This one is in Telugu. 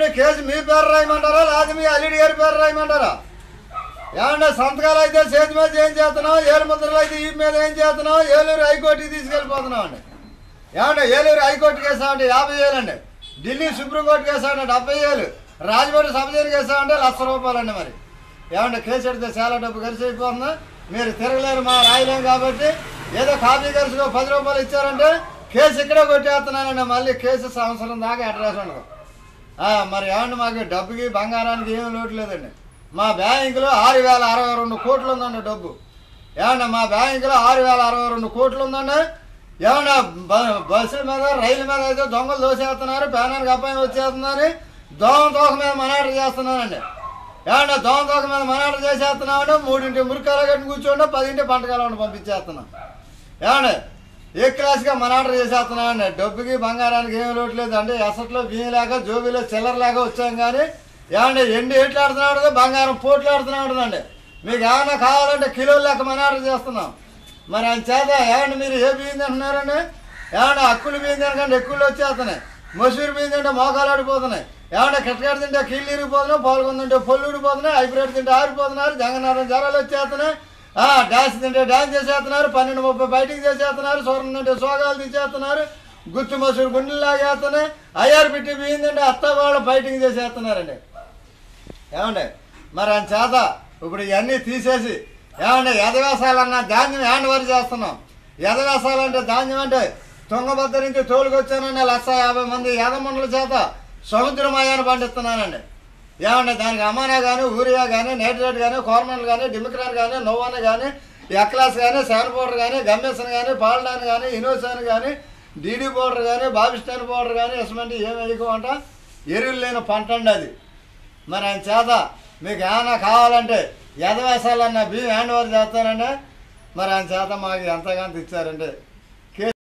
ఏమంటే కేసు మీ పేరు రాయమంటారా లేదా మీ అల్లుడి గారి పేరు రాయమంటారా? ఏమంటే సంతకాలు అయితే చేతి మీద ఏం చేస్తున్నాం, ఏలు ముద్రలు అయితే ఈ మీద ఏం చేస్తున్నాం, ఏలూరు హైకోర్టుకి తీసుకెళ్ళిపోతున్నాం అండి. ఏమంటే ఏలూరు హైకోర్టుకి వేసామంటే 50,000 అండి, ఢిల్లీ సుప్రీంకోర్టుకి వేసామంటే 70,000, రాజమండ్రి సబ్ జైలుకి వేసామంటే ₹1,00,000 అండి. మరి ఏమంటే కేసు పెడితే చాలా డబ్బు ఖర్చు అయిపోతుందా? మీరు తిరగలేరు, మా రాయలేం కాబట్టి ఏదో కాపీ ఖర్చుగా ₹10 ఇచ్చారంటే కేసు ఇక్కడే కొట్టేస్తున్నానండి. మళ్ళీ కేసు సంవత్సరం దాకా అడ్రస్ ఉండదు. మరి ఏమంటే మాకు డబ్బుకి బంగారానికి ఏమీ లోటు లేదండి. మా బ్యాంకులో 6,062 కోట్లు ఉందండి డబ్బు. ఏమన్నా మా బ్యాంకులో 6,062 కోట్లు ఉందండి. ఏమన్నా బస్సుల మీద రైలు మీద అయితే దొంగలు దోసేస్తున్నారు, పేనానికి అపాయం వచ్చేస్తున్నారు, దోమ తోక మీద మనాటర్ చేస్తున్నానండి. ఏమన్నా దోమ తోక మీద మనాటర్ చేసేస్తున్నామంటే 3 మురికాల కట్టి కూర్చోండి, 10 పంటకాలండి పంపించేస్తున్నాం. ఏమండి ఏ క్లాస్గా మనాటర్ చేసేస్తున్నామండి. డబ్బుకి బంగారానికి ఏమి లోటు లేదు అంటే ఎసట్లో బియ్యం లేక జోబీలో చిల్లర లేక వచ్చాం కానీ ఏమంటే ఎండి ఎట్లాడుతున్నాడు, బంగారం పోట్లాడుతున్నాడుండి. మీకు ఏమన్నా కావాలంటే కిలోలు లెక్క మనాటర్ చేస్తున్నాం. మరి ఆయన చేత ఏమంటే మీరు ఏ బియ్యం తింటున్నారండి? ఏమన్నా అక్కులు బియ్యం తినకండి ఎక్కువలు వచ్చేస్తున్నాయి, మసూరు బియ్యం తింటే మోకాలు ఆడిపోతున్నాయి, ఏమన్నా కిటకట తింటే కీళ్ళు ఇరిగిపోతున్నాయి, పాల్గొందంటే పొల్లు ఊడిపోతున్నాయి, హైబ్రిడ్ తింటే ఆరిపోతున్నారు, జగన్నాథం జ్వరాలు వచ్చేస్తున్నాయి, డాన్స్ తింటే డాన్స్ చేసేస్తున్నారు, 12:30 బయటికి చేసేస్తున్నారు, సూర్యం తింటే సోగాలు తీసేస్తున్నారు, గుత్తు మసూరు గుండెలు లాగేస్తున్నాయి, అయ్యారు పెట్టి బియ్యం తింటే అత్త వాళ్ళు బయటికి చేసేస్తున్నారండి. ఏమండి మరి ఆయన చేత ఇప్పుడు ఇవన్నీ తీసేసి ఏమంటే ఎదవేసాలన్న ధాన్యం హ్యాండ్ ఓవర్ చేస్తున్నాం. ఎదవేసాలంటే ధాన్యం అంటే తుంగభద్ర నుంచి తోలుకొచ్చానండి 150 మంది ఎదమండల చేత సముద్రమయాన్ని పండిస్తున్నానండి. ఏమంటే దానికి అమానా కానీ, ఊరియా కానీ, నైట్రేట్ కానీ, కోర్మెంట్ కానీ, డిమిక్రాన్ కానీ, నోవాన్ కానీ, ఎక్లాస్ కానీ, శాన్ పౌడర్ కానీ, గమ్మేసన్ కానీ, పాల్డాన్ కానీ, ఇనోసాన్ కానీ, డీడీ పౌడర్ కానీ, బాబిస్టాన్ పౌడర్ కానీ ఇటువంటి ఏమి వేయకోమంట ఎరువులు లేని పంట అండి అది. మరి ఆయన చేత మీకు ఏమైనా కావాలంటే ఎదవేసాలన్న బియ్యం హ్యాండ్ ఓవర్ చేస్తారండి. మరి ఆయన చేత మాకు ఎంతగానో ఇచ్చారంటే